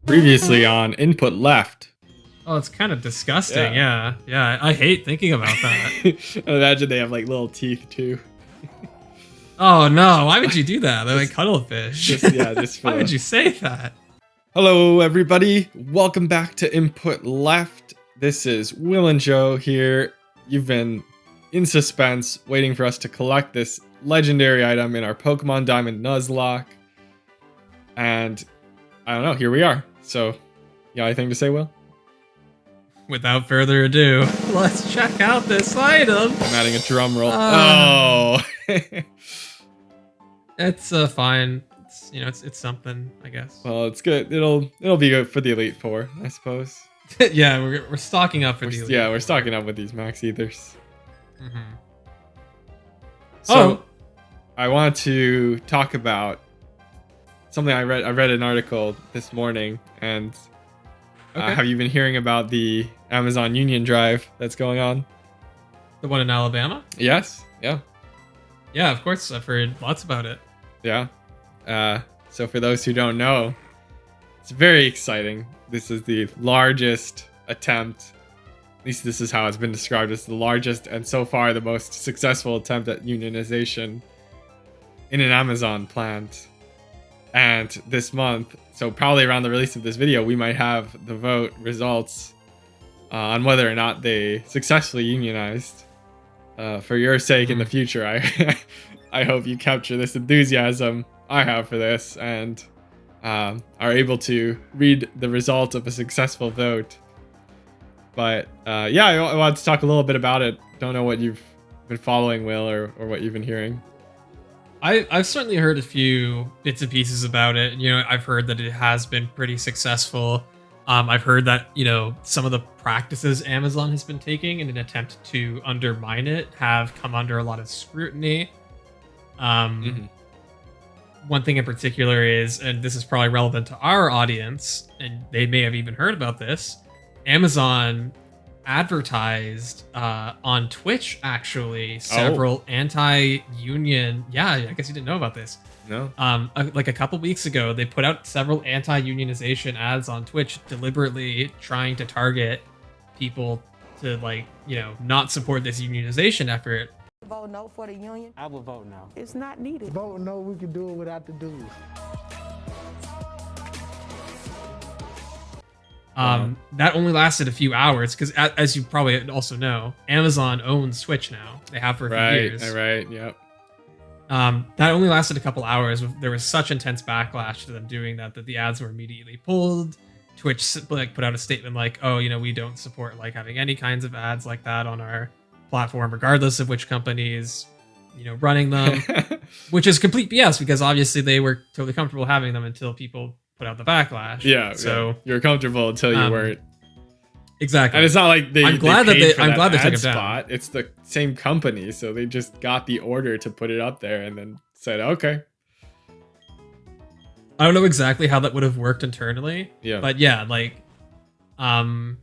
Previously on input left. Oh, it's kind of disgusting. Yeah. I hate thinking about that. Imagine they have like little teeth too. Oh no! Why would you do that? They're like cuttlefish. Just for Why would you say that? Hello, everybody. Welcome back to Input Left. This is Will and Joe here. You've been in suspense, waiting for us to collect this legendary item in our Pokemon Diamond Nuzlocke. And I don't know, here we are. So, you got anything to say, Will? Without further ado, let's check out this item. I'm adding a drum roll. Oh! It's fine. It's something, I guess. Well, it's good. It'll be good for the Elite Four, I suppose. Yeah, we're stocking up for the Elite Yeah, we're stocking up with these Max Ethers. Mm-hmm. So, I wanted to talk about something I read. I read an article this morning, and have you been hearing about the Amazon Union Drive that's going on? The one in Alabama? Yes. Yeah. Yeah, of course. I've heard lots about it. Yeah. So for those who don't know, it's very exciting. This is the largest attempt, at least this is how it's been described, as the largest and so far the most successful attempt at unionization in an Amazon plant. And this month, so probably around the release of this video, we might have the vote results on whether or not they successfully unionized. For your sake in the future, I hope you capture this enthusiasm I have for this and are able to read the result of a successful vote. But yeah, I wanted to talk a little bit about it. Don't know what you've been following, Will, or what you've been hearing. I've certainly heard a few bits and pieces about it. I've heard that it has been pretty successful. I've heard that, some of the practices Amazon has been taking in an attempt to undermine it have come under a lot of scrutiny. One thing in particular is, and this is probably relevant to our audience, and they may have even heard about this, Amazon advertised on Twitch, actually, several anti-union... Yeah, I guess you didn't know about this. No. Like a couple weeks ago, they put out several anti-unionization ads on Twitch, deliberately trying to target people to, not support this unionization effort. Vote no for the union? I will vote no. It's not needed. Vote no, we can do it without the dues. That only lasted a few hours because, as you probably also know, Amazon owns Twitch now. They have for a few years. Right, yep. That only lasted a couple hours. There was such intense backlash to them doing that the ads were immediately pulled. Twitch put out a statement like, "Oh, we don't support having any kinds of ads like that on our platform, regardless of which company is, running them," which is complete BS because obviously they were totally comfortable having them until people put out the backlash. Yeah. So yeah. You're comfortable until you weren't. Exactly. And it's not like I'm glad they took it down. down. It's the same company, so they just got the order to put it up there and then said, "Okay." I don't know exactly how that would have worked internally. Yeah. But yeah, I'm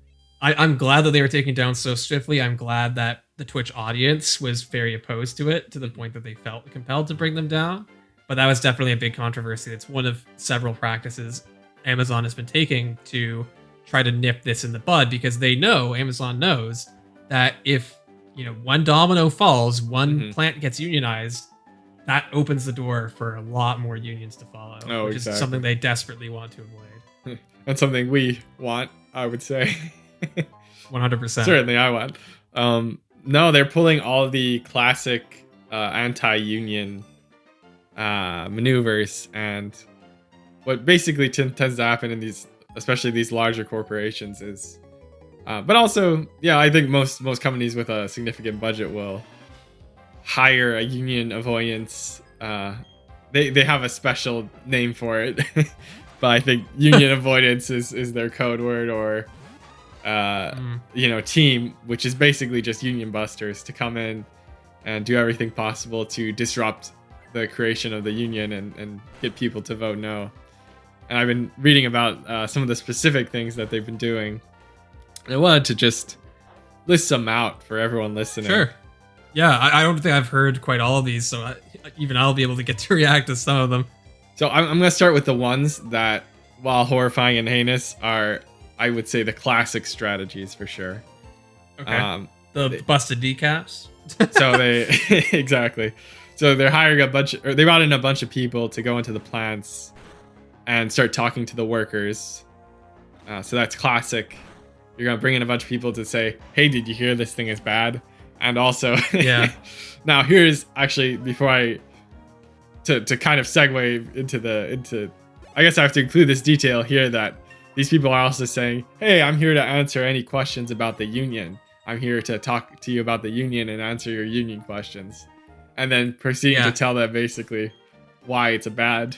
glad that they were taken down so swiftly. I'm glad that the Twitch audience was very opposed to it to the point that they felt compelled to bring them down. But that was definitely a big controversy. It's one of several practices Amazon has been taking to try to nip this in the bud because Amazon knows that if, one domino falls, one plant gets unionized, that opens the door for a lot more unions to follow, which is something they desperately want to avoid. And something we want, I would say. 100%. Certainly I want. No, they're pulling all the classic anti-union maneuvers, and what basically tends to happen in these, especially these larger corporations, is but also, yeah, I think most companies with a significant budget will hire a union avoidance. They have a special name for it, but I think union avoidance is their code word, or team, which is basically just union busters to come in and do everything possible to disrupt the creation of the union and get people to vote no. And I've been reading about some of the specific things that they've been doing. I wanted to just list some out for everyone listening. Sure. Yeah, I don't think I've heard quite all of these, so even I'll be able to get to react to some of them. So I'm going to start with the ones that while horrifying and heinous, are, I would say, the classic strategies for sure. Okay. The busted kneecaps. So they exactly. So they're hiring they brought in a bunch of people to go into the plants and start talking to the workers. So that's classic. You're gonna bring in a bunch of people to say, "Hey, did you hear this thing is bad?" And also, Yeah. Now here's actually before to kind of segue into I guess I have to include this detail here that these people are also saying, "Hey, I'm here to answer any questions about the union. I'm here to talk to you about the union and answer your union questions," and then proceed to tell them basically why it's a bad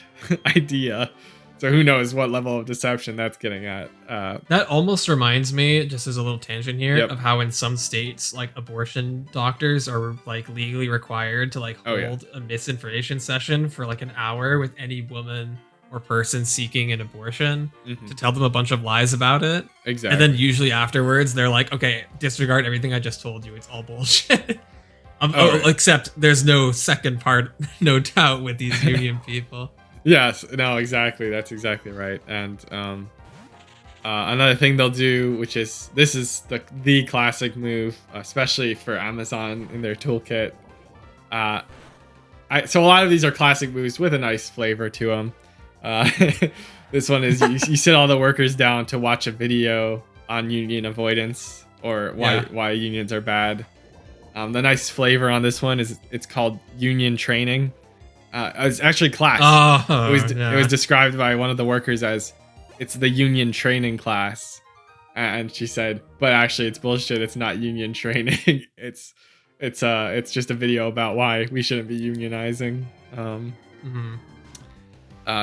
idea. So who knows what level of deception that's getting at. That almost reminds me, just as a little tangent here, Yep. of how in some states, like abortion doctors are like legally required to like hold a misinformation session for like an hour with any woman or person seeking an abortion to tell them a bunch of lies about it. Exactly. And then usually afterwards, they're like, okay, disregard everything I just told you. It's all bullshit. Except there's no second part, no doubt, with these union people. Yes, no, exactly. That's exactly right. And another thing they'll do, which is this is the classic move, especially for Amazon in their toolkit. So a lot of these are classic moves with a nice flavor to them. This one is you sit all the workers down to watch a video on union avoidance or why unions are bad. The nice flavor on this one is it's called union training. It's actually class. Oh, it was described by one of the workers as it's the union training class, and she said, but actually it's bullshit. It's not union training. it's just a video about why we shouldn't be unionizing.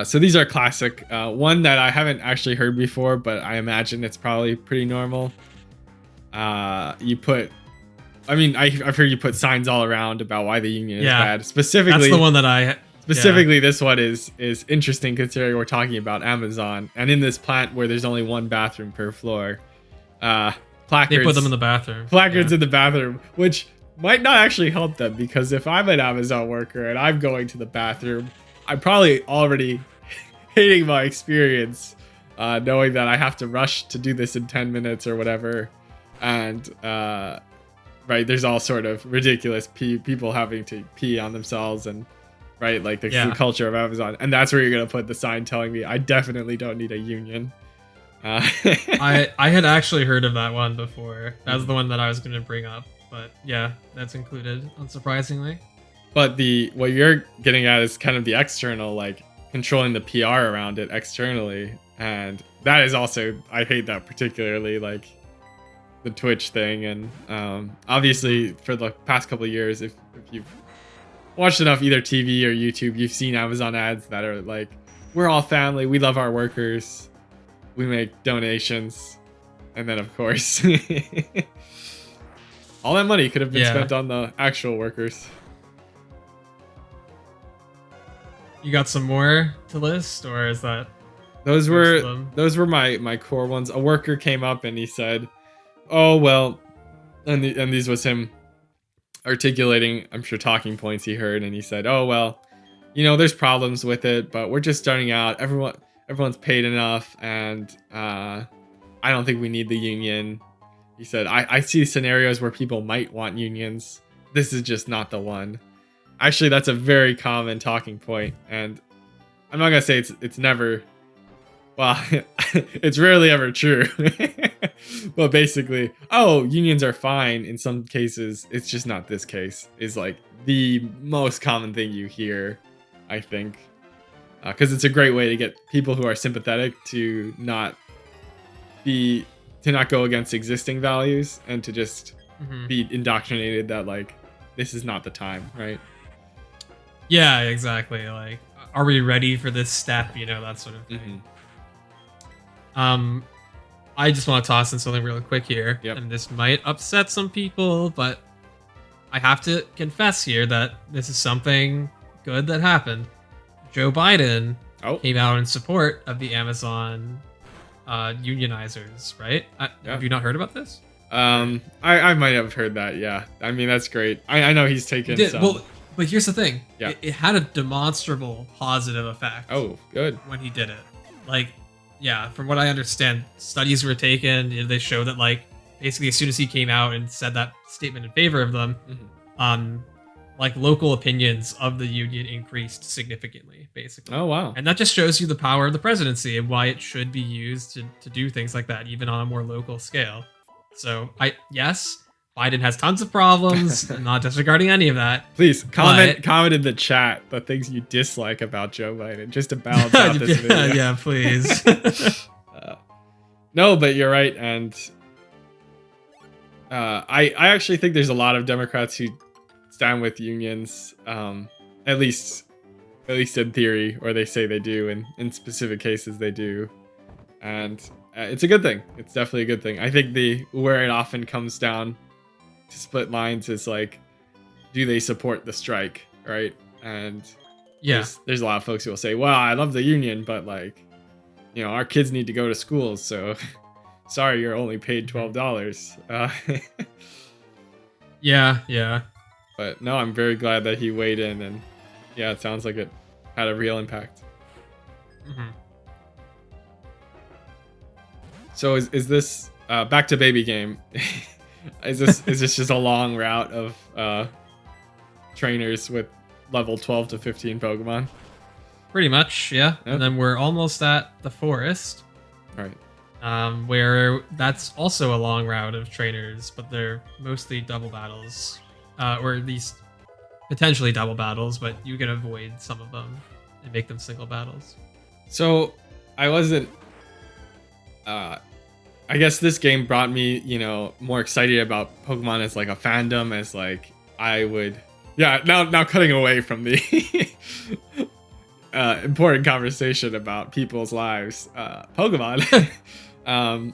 So these are classic. One that I haven't actually heard before, but I imagine it's probably pretty normal. I've heard you put signs all around about why the union is bad. Specifically, that's the one that this one is interesting considering we're talking about Amazon, and in this plant where there's only one bathroom per floor, placards. They put them in the bathroom. Placards in the bathroom, which might not actually help them, because if I'm an Amazon worker and I'm going to the bathroom, I'm probably already hating my experience, knowing that I have to rush to do this in 10 minutes or whatever, and right, there's all sort of ridiculous people having to pee on themselves, and right, like the culture of Amazon, and that's where you're gonna put the sign telling me I definitely don't need a union. I had actually heard of that one before. That was the one that I was gonna bring up, but yeah, that's included, unsurprisingly. But what you're getting at is kind of the external, like controlling the PR around it externally, and that is also, I hate that particularly, like the Twitch thing. And obviously for the past couple of years, if you've watched enough either TV or YouTube, you've seen Amazon ads that are like, we're all family, we love our workers, we make donations, and then of course all that money could have been spent on the actual workers. You got some more to list, or is that those were my core ones? A worker came up and he said, oh well, and these was him articulating, I'm sure, talking points he heard, and he said, oh well, there's problems with it, but we're just starting out, everyone's paid enough, and I don't think we need the union. He said, I see scenarios where people might want unions, this is just not the one. Actually, that's a very common talking point, and I'm not gonna say it's never, well, it's rarely ever true. But basically, unions are fine in some cases, it's just not this case, is like the most common thing you hear, I think. Because it's a great way to get people who are sympathetic to not go against existing values, and to just be indoctrinated that like this is not the time, right? Yeah, exactly. Like, are we ready for this step? That sort of thing. I just want to toss in something really quick here, and this might upset some people, but I have to confess here that this is something good that happened. Joe Biden came out in support of the Amazon unionizers, right? Have you not heard about this? I might have heard that, yeah. I mean, that's great. I know he's taken some... Well, but here's the thing. It had a demonstrable positive effect. Oh, good. When he did it. Like, yeah, from what I understand, studies were taken. They show that like basically as soon as he came out and said that statement in favor of them, like local opinions of the union increased significantly, basically. Oh wow. And that just shows you the power of the presidency and why it should be used to do things like that, even on a more local scale. So yes, Biden has tons of problems. I'm not disregarding any of that. Please comment in the chat the things you dislike about Joe Biden, just to balance out this video. Yeah, please. No, but you're right, and I actually think there's a lot of Democrats who stand with unions, at least in theory, or they say they do, and in specific cases they do, and it's a good thing. It's definitely a good thing. I think where it often comes down to split lines is like, do they support the strike, right? And yeah, there's a lot of folks who will say, well, I love the union, but like, you know, our kids need to go to school, so sorry, you're only paid $12. Yeah. But no, I'm very glad that he weighed in, and yeah, it sounds like it had a real impact. So is this back to baby game? is this just a long route of trainers with level 12 to 15 Pokemon? Pretty much, yeah. Okay. And then we're almost at the forest. All right. Where that's also a long route of trainers, but they're mostly double battles, or at least potentially double battles, but you can avoid some of them and make them single battles. So I wasn't. I guess this game brought me, you know, more excited about Pokemon as like a fandom, as like I would. Yeah, now cutting away from the important conversation about people's lives, Pokemon.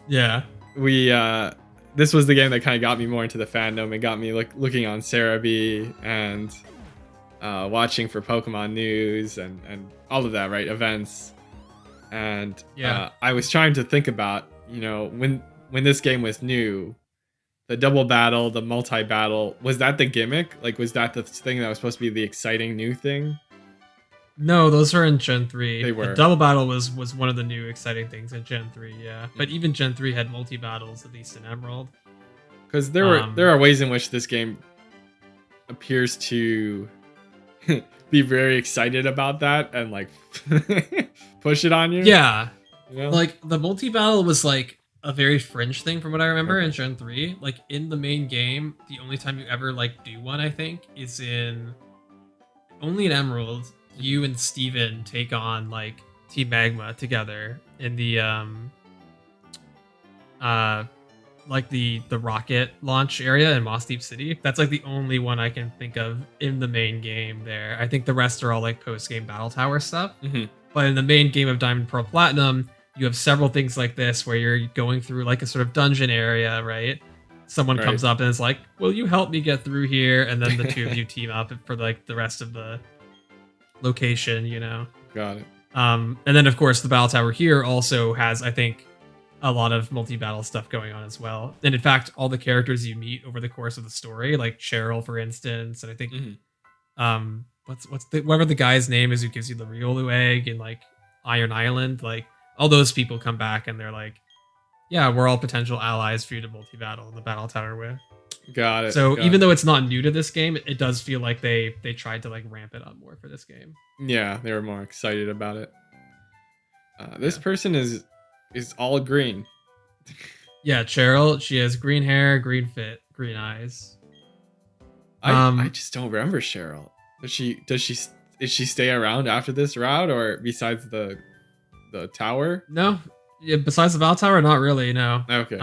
Yeah, this was the game that kind of got me more into the fandom and got me looking on Cerebi and watching for Pokemon news and all of that, right? Events. And I was trying to think about, you know, when this game was new, the double battle, the multi-battle, was that the gimmick? Like, was that the thing that was supposed to be the exciting new thing? No, those were in Gen 3. They were. The double battle was one of the new exciting things in Gen 3, yeah. But even Gen 3 had multi-battles, at least in Emerald. Because there are ways in which this game appears to be very excited about that and like push it on you. Yeah. You know? Like the multi-battle was like a very fringe thing from what I remember in Gen 3. Like in the main game, the only time you ever like do one, I think, is only in Emerald. You and Steven take on like Team Magma together in the like the rocket launch area in Moss Deep City. That's like the only one I can think of in the main game there. I think the rest are all like post-game battle tower stuff. But in the main game of Diamond Pearl Platinum, you have several things like this where you're going through like a sort of dungeon area, right? Someone comes up and is like, will you help me get through here? And then the two of you team up for like the rest of the location, you know? Got it. And then of course the battle tower here also has, I think, a lot of multi-battle stuff going on as well. And in fact, all the characters you meet over the course of the story, like Cheryl, for instance, and I think whatever the guy's name is who gives you the Riolu egg in like Iron Island, like all those people come back and they're like, yeah, we're all potential allies for you to multi-battle in the battle tower with. Got it. So even though it's not new to this game, it does feel like they tried to like ramp it up more for this game. Yeah, they were more excited about it. This person is all green. Yeah, Cheryl, she has green hair, green fit, green eyes. I just don't remember Cheryl. Does she stay around after this route, or besides the tower? No. Yeah, besides the battle tower, not really, no. Okay.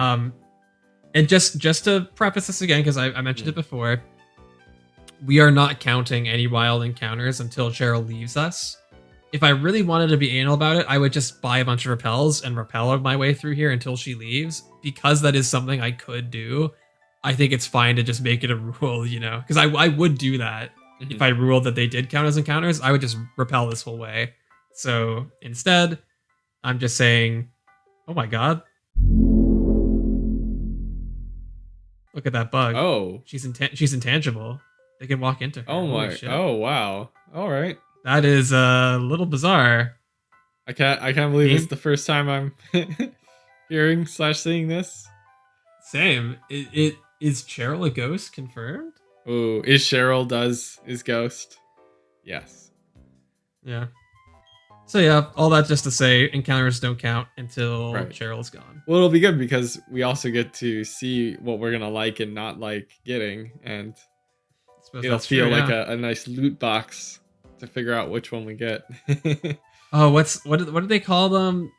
And just to preface this again, because I mentioned it before, we are not counting any wild encounters until Cheryl leaves us. If I really wanted to be anal about it, I would just buy a bunch of repels and repel my way through here until she leaves. Because that is something I could do, I think it's fine to just make it a rule, you know? Because I would do that. If I ruled that they did count as encounters, I would just repel this whole way. So instead, I'm just saying, oh my god. Look at that bug. Oh. She's intangible. They can walk into her. Oh Holy my. shit. Oh wow. All right. That is a little bizarre. I can't believe it's the first time I'm hearing / seeing this. Same. It is Cheryl a ghost confirmed? Ooh, is Cheryl is Ghost? Yes. Yeah. So yeah, all that just to say, encounters don't count until Right. Cheryl's gone. Well, it'll be good because we also get to see what we're gonna like and not like getting, and I suppose it'll that's feel true, like yeah. a nice loot box to figure out which one we get. Oh, what did they call them?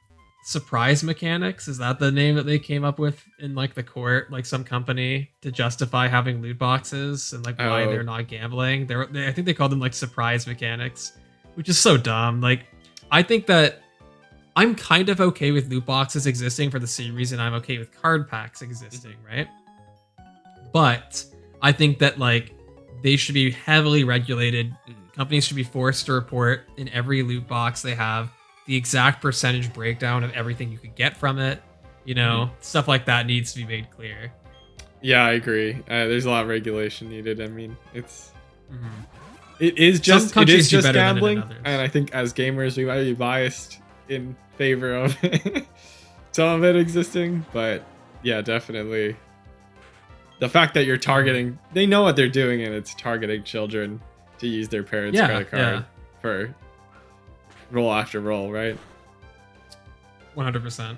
Surprise mechanics? Is that the name that they came up with in like the court, like some company to justify having loot boxes and like why Oh. they're not gambling? I think they called them like surprise mechanics, which is so dumb. Like, I think that I'm kind of okay with loot boxes existing for the same reason I'm okay with card packs existing, right? But I think that like they should be heavily regulated. Companies should be forced to report in every loot box they have the exact percentage breakdown of everything you could get from it. You know, stuff like that needs to be made clear. Yeah, I agree. There's a lot of regulation needed. I mean, it is just countries do better than in gambling, others. and I think as gamers we might be biased in favor of some of it existing, but yeah, definitely. The fact that you're targeting, they know what they're doing, and it's targeting children to use their parents' credit card for roll after roll, right? 100%.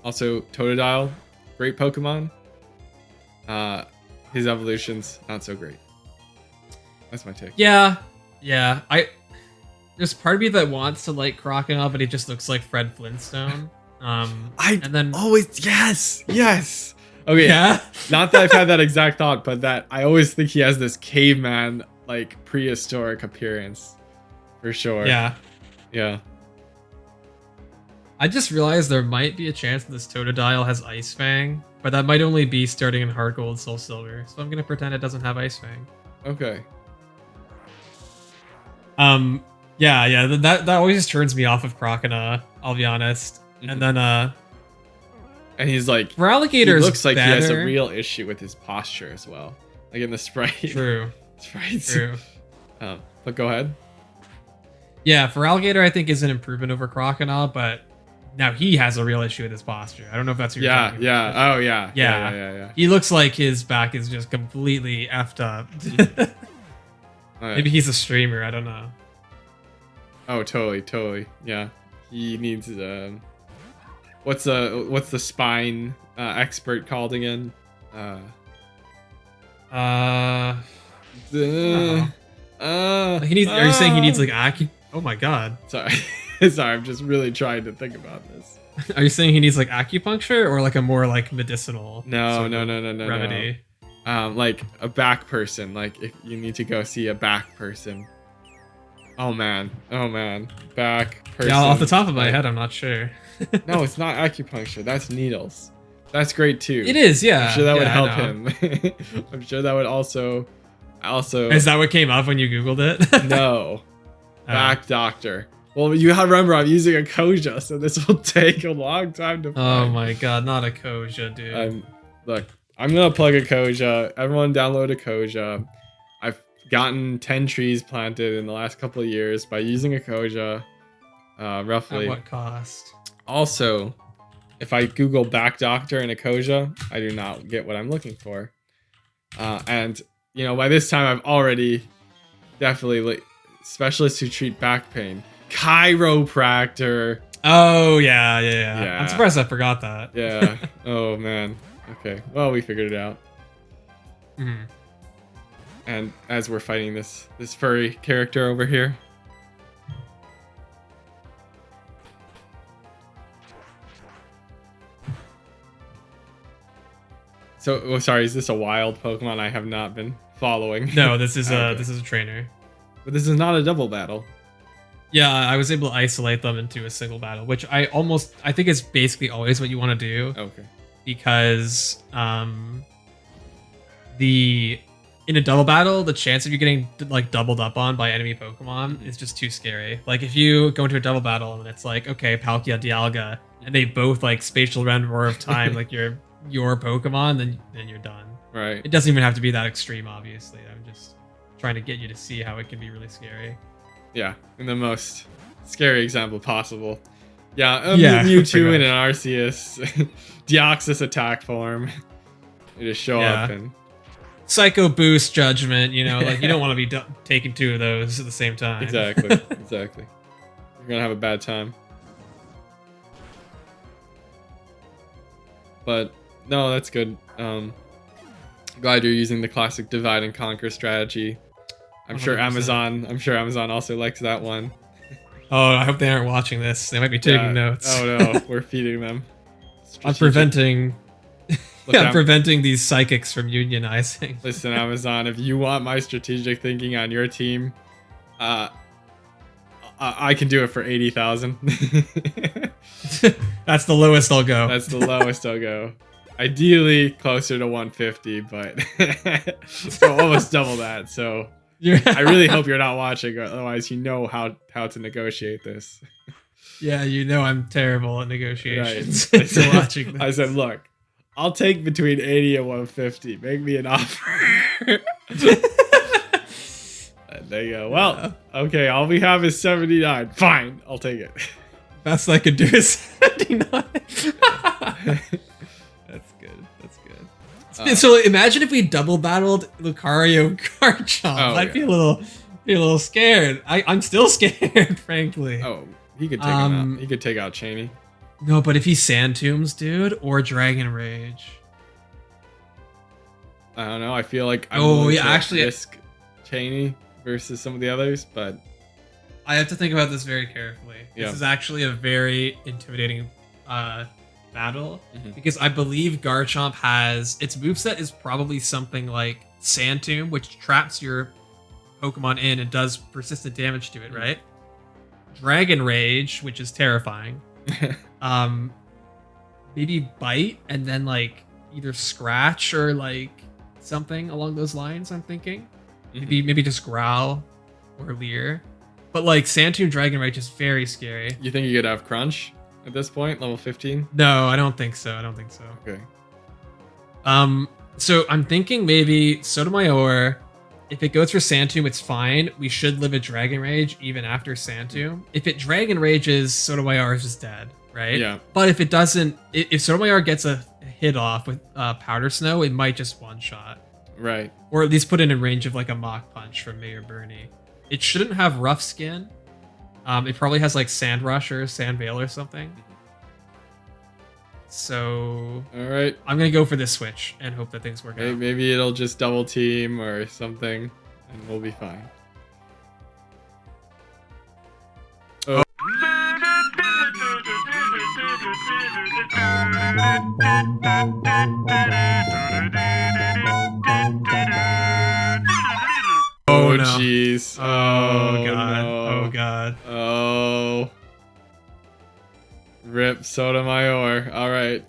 Also, Todile, great Pokemon. His evolution's not so great. That's my take. Yeah. There's part of me that wants to like Crocodile, but he just looks like Fred Flintstone. And then always yes. Okay, yeah. not that I've had that exact thought, but that I always think he has this caveman, like prehistoric appearance, for sure. Yeah. I just realized there might be a chance that this Totodile has Ice Fang, but that might only be starting in Heart Gold, Soul Silver. So I'm gonna pretend it doesn't have Ice Fang. Okay. Yeah. That always turns me off of Crocodile, I'll be honest. And then and he's like, for alligators, he looks like he has a better. real issue with his posture as well, like in the sprite. True. Sprites. True. But go ahead. Yeah, for alligator, I think is an improvement over Crocodile, but now he has a real issue with his posture. I don't know if that's what you're talking about. Oh yeah. He looks like his back is just completely effed up. Maybe he's a streamer. I don't know. Oh, totally. Yeah, he needs what's the spine expert called again? He needs. Are you saying he needs like Oh my god. Sorry, I'm just really trying to think about this. Are you saying he needs like acupuncture or like a more like medicinal? No, remedy. Like a back person. Like if you need to go see a back person. Oh man, back person. Yeah, off the top of my head, I'm not sure. No, it's not acupuncture. That's needles. That's great too. It is, yeah. I'm sure that would I help know. him. I'm sure that would also. Is that what came up when you Googled it? No. Back doctor. Well, you have to remember I'm using a Koja, so this will take a long time to find. Oh my god, not a Koja, dude. Look, I'm gonna plug a Koja. Everyone download a Koja. I've gotten 10 trees planted in the last couple of years by using a Koja. Roughly. At what cost? Also, if I Google back doctor and a Koja, I do not get what I'm looking for. And you know, by this time I've already definitely specialists who treat back pain, chiropractor. Oh yeah. I'm surprised I forgot that. Yeah. Oh man. Okay. Well, we figured it out. Mhm. And as we're fighting this furry character over here. So, sorry, is this a wild Pokemon I have not been following? No, this is Okay. this is a trainer. But this is not a double battle. Yeah, I was able to isolate them into a single battle, which I think is basically always what you want to do. Okay. Because in a double battle, the chance of you getting like doubled up on by enemy Pokemon is just too scary. Like if you go into a double battle and it's like, okay, Palkia, Dialga, and they both like spatial rend roar of time, like your Pokemon, then you're done. Right. It doesn't even have to be that extreme, obviously. I'm just trying to get you to see how it can be really scary. Yeah, in the most scary example possible. Yeah, Yeah, Mewtwo pretty in an much. Arceus. Deoxys attack form. You just show up Yeah. and... Psycho Boost Judgment, you know, like you don't want to be taking two of those at the same time. Exactly, exactly. You're gonna have a bad time. But no, that's good. Glad you're using the classic divide and conquer strategy. I'm sure 100%. Amazon also likes that one. Oh, I hope they aren't watching this. They might be taking Yeah. notes. Oh no, we're feeding them. I'm Strategic. preventing. Look, I'm preventing these psychics from unionizing. Listen, Amazon, if you want my strategic thinking on your team, I can do it for 80,000. That's the lowest I'll go. That's the lowest I'll go. Ideally closer to 150, but so almost double that. So I really hope you're not watching, otherwise you know how to negotiate this. Yeah, you know I'm terrible at negotiations. Right. If you're watching this. I said, look, I'll take between 80 and 150. Make me an offer. And they go, well, okay, all we have is 79. Fine, I'll take it. Best I could do is 79. That's good. That's good. So imagine if we double battled Lucario Garchomp. I'd be a little scared. I'm still scared, frankly. Oh, he could take him out. He could take out Cheney. No, but if he Sand Tombs, dude, or Dragon Rage. I don't know. I feel like I'm willing to actually, risk Cheney versus some of the others, but I have to think about this very carefully. Yeah. This is actually a very intimidating battle Mhm. because I believe Garchomp has its moveset is probably something like Sand Tomb, which traps your Pokemon in and does persistent damage to it, right? Dragon Rage, which is terrifying. Maybe Bite and then like either Scratch or like something along those lines. I'm thinking maybe just Growl or Leer, but like Sand Tomb Dragon Rage is very scary. You think you could have Crunch at this point, level 15? No, I don't think so. Okay. So I'm thinking maybe Sotomayor. If it goes for Sand Tomb, it's fine. We should live a Dragon Rage even after Sand Tomb. If it Dragon Rages, Sotomayor is just dead, right? Yeah. But if it doesn't, if Sotomayor gets a hit off with Powder Snow, it might just one-shot. Right. Or at least put it in range of like a Mach Punch from Mayor Bernie. It shouldn't have Rough Skin. It probably has like Sand Rush or Sand Veil or something. So All right. I'm gonna go for this switch and hope that things work out. Maybe it'll just double team or something, and we'll be fine. Oh. Oh no. jeez. Oh god. no. Oh god. Oh. Rip Sotomayor. All right.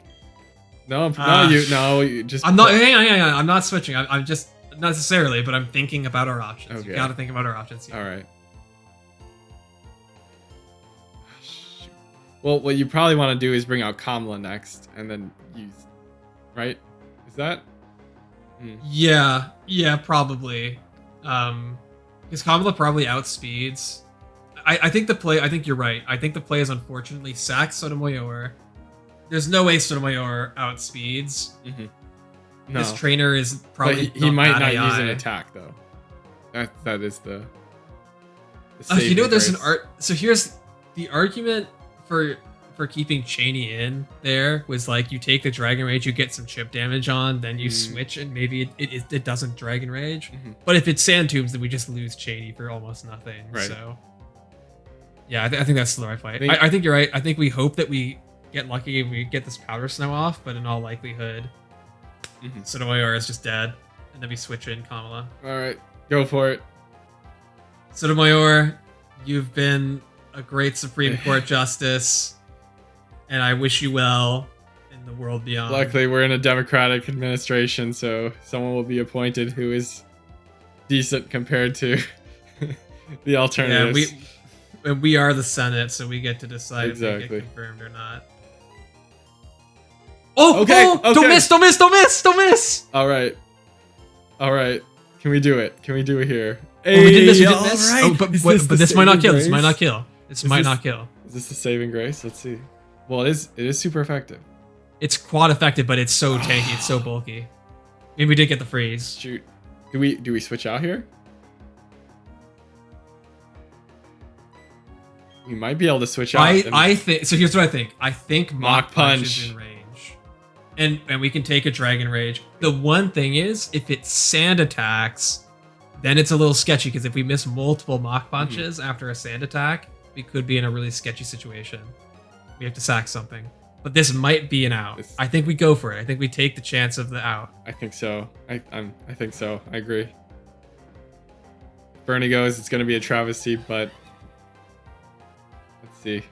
No, you just. I'm not. Hang on. I'm not switching. I'm just not necessarily, but I'm thinking about our options. Okay. You got to think about our options here. All right. Shoot. Well, what you probably want to do is bring out Kamala next, and then use. Right? Is that? Yeah, probably. Because Kamala probably outspeeds. I think the play. I think you're right. I think the play is unfortunately sack Sotomayor. There's no way Sotomayor outspeeds. No. His trainer is probably. But he might not AI. use an attack though. That is the. You know, there's saving an art. So here's the argument for keeping Cheney in there was like you take the Dragon Rage, you get some chip damage on, then you switch and maybe it doesn't Dragon Rage. But if it's Sand Tombs, then we just lose Cheney for almost nothing. Right. So yeah, I think that's the right play. I think you're right. I think we hope that we get lucky and we get this Powder Snow off, but in all likelihood, Sotomayor is just dead, and then we switch in Kamala. All right, go for it. Sotomayor, you've been a great Supreme Court justice, and I wish you well in the world beyond. Luckily, we're in a democratic administration, so someone will be appointed who is decent compared to the alternatives. Yeah, we are the Senate, so we get to decide if they Exactly. get confirmed or not. Oh, Okay, oh, okay. Don't miss! All right. Can we do it? Can we do it here? Oh, we did miss. We did all miss. right. Oh, but Is but the this might not saving kill. This might grace? not kill. This might not kill. Is this the saving grace? Let's see. Well, it is super effective. It's quad effective, but it's so tanky. It's so bulky. Maybe we did get the freeze. Shoot. Do we switch out here? We might be able to switch out. I think so. Here's what I think. I think Mach Mach Punch Punch. is in range, and we can take a Dragon Rage. The one thing is, if it sand attacks, then it's a little sketchy because if we miss multiple Mach Punches after a sand attack, we could be in a really sketchy situation. We have to sack something. But this might be an out. I think we go for it. I think we take the chance of the out. I think so. I think so. I agree. Bernie goes. It's going to be a travesty, but let's see.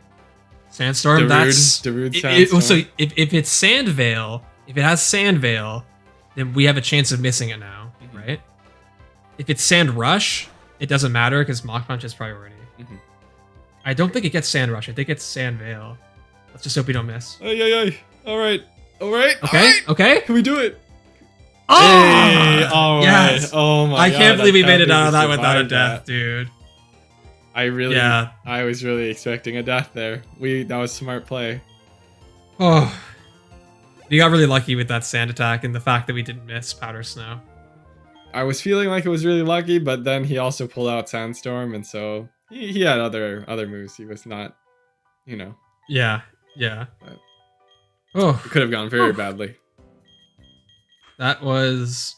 Sandstorm. Darude Sandstorm. So if it's Sand Veil, if it has Sand Veil, then we have a chance of missing it now, right? If it's Sand Rush, it doesn't matter because Mach Punch is priority. I don't think it gets Sand Rush. I think it's Sand Veil. Let's just hope we don't miss. Ay. All right. Okay. All right. Okay. Can we do it? Oh! Hey, all right. Yes. Oh my I God. can't believe we made it out of that survived without a death, that. dude. I was really expecting a death there. That was smart play. Oh. We got really lucky with that sand attack and the fact that we didn't miss Powder Snow. I was feeling like it was really lucky, but then he also pulled out Sandstorm, and so he had other moves. He was not, Yeah. But Oh, it could have gone very badly. that was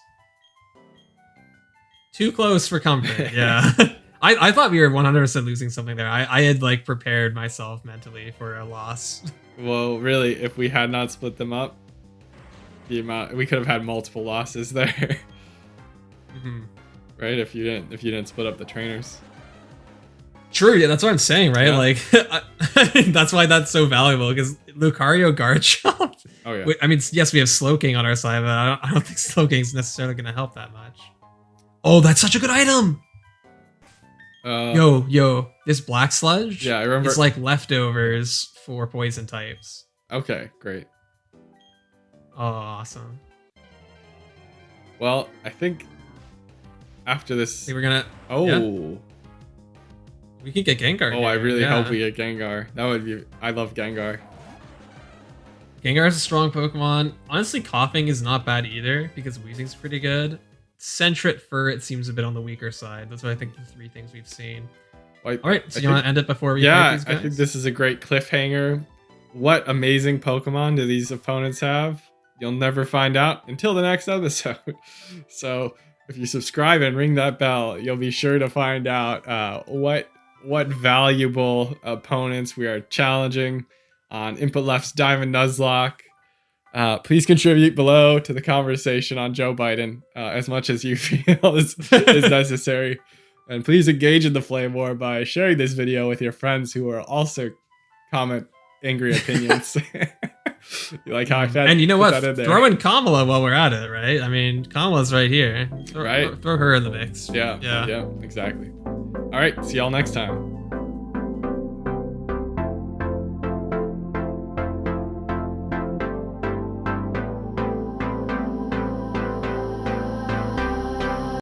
too close for comfort. Yeah. I thought we were 100% losing something there. I had like prepared myself mentally for a loss. Well, really, if we had not split them up, we could have had multiple losses there. Right? If you didn't split up the trainers. True, yeah, that's what I'm saying, right? Yeah. Like, that's why that's so valuable, because Lucario Garchomp. Oh yeah. I mean, yes, we have Slowking on our side, but I don't think Slowking is necessarily going to help that much. Oh, that's such a good item! Yo, this Black Sludge? Yeah, I remember. It's like leftovers for poison types. Okay, great. Oh, awesome. Well, I think after this. I think we're gonna. Oh. Yeah. We can get Gengar. Oh, I here, really yeah. hope we get Gengar. That would be. I love Gengar. Gengar is a strong Pokemon. Honestly, Coughing is not bad either because Weezing's pretty good. Sentret Fur, it seems a bit on the weaker side. That's what I think the three things we've seen. All right, so you want to end it before we fight these guys? I think this is a great cliffhanger. What amazing Pokemon do these opponents have? You'll never find out until the next episode. So if you subscribe and ring that bell, you'll be sure to find out what valuable opponents we are challenging on Input Left's Diamond Nuzlocke. Please contribute below to the conversation on Joe Biden as much as you feel is necessary. And please engage in the flame war by sharing this video with your friends who are also comment angry opinions. You like how I found? And you know what? That in there. Throw in Kamala while we're at it, right? I mean, Kamala's right here. Right. Throw her in the mix. Yeah, exactly. All right, see y'all next time.